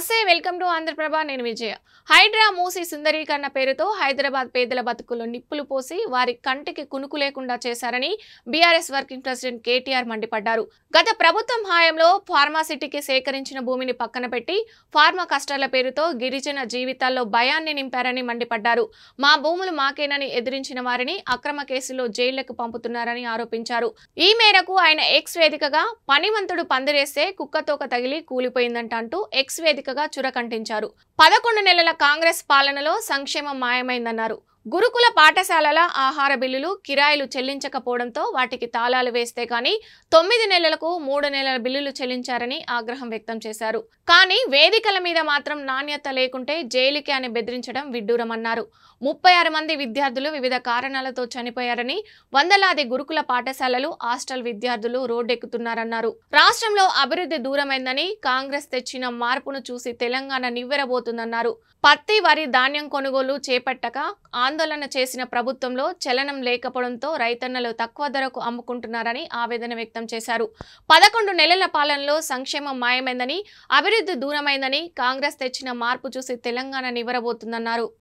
నమస్తే welcome to Andhraprabha నేను విజయ హైడ్రా మూసి సుందరీకరణ పేరుతో హైదరాబాద్ పేదల బతుకుల్లో నిప్పులు పోసి వారి కంటికి కునుకు లేకుండా చేశారని బీఆర్ఎస్ వర్కింగ్ ప్రెసిడెంట్ కేటీఆర్ మండిపడ్డారు. గత ప్రభుత్వం హయాంలో ఫార్మాసిటీకి సేకరించిన భూమిని పక్కన పెట్టి ఫార్మా కష్టాల పేరుతో గిరిజన జీవితాల్లో భయాన్ని నింపారని మండిపడ్డారు. మా భూములు మాకేనని ఎదిరించిన వారిని అక్రమ కేసులో జైళ్లకు పంపుతున్నారని ఆరోపించారు. ఈ మేరకు ఆయన ఎక్స్ వేదికగా పనివంతుడు పందిరేస్తే కుక్కతోక తగిలి కూలిపోయిందంట అంటూ ఎక్స్ వేదికగా చురకంటించారు. 11 నెలల కాంగ్రెస్ పాలనలో సంక్షేమం మాయమైందన్నారు. గురుకుల పాఠశాలల ఆహార బిల్లులు కిరాయిలు చెల్లించకపోవడంతో వాటికి తాళాలు వేస్తే కానీ 9 నెలలకు 3 నెలల బిల్లులు చెల్లించారని ఆగ్రహం వ్యక్తం చేశారు. కానీ వేదికల మీద మాత్రం నాణ్యత లేకుంటే జైలుకి అని బెదిరించడం విడ్డూరమన్నారు. 36 మంది విద్యార్థులు వివిధ కారణాలతో చనిపోయారని, వందలాది గురుకుల పాఠశాలలు హాస్టల్ విద్యార్థులు రోడ్డెక్కుతున్నారన్నారు. రాష్ట్రంలో అభివృద్ధి దూరమైందని, కాంగ్రెస్ తెచ్చిన మార్పును చూసి తెలంగాణ నివ్వెరబోతుందన్నారు. పత్తి, వరి, ధాన్యం కొనుగోలు చేపట్టక ఆందోళన చేసిన ప్రభుత్వంలో చలనం లేకపోవడంతో రైతన్నలు తక్కువ ధరకు అమ్ముకుంటున్నారని ఆవేదన వ్యక్తం చేశారు. 11 నెలల పాలనలో సంక్షేమం మాయమైందని, అభివృద్ధి దూరమైందని, కాంగ్రెస్ తెచ్చిన మార్పు చూసి తెలంగాణ నివ్వెరబోతుందన్నారు.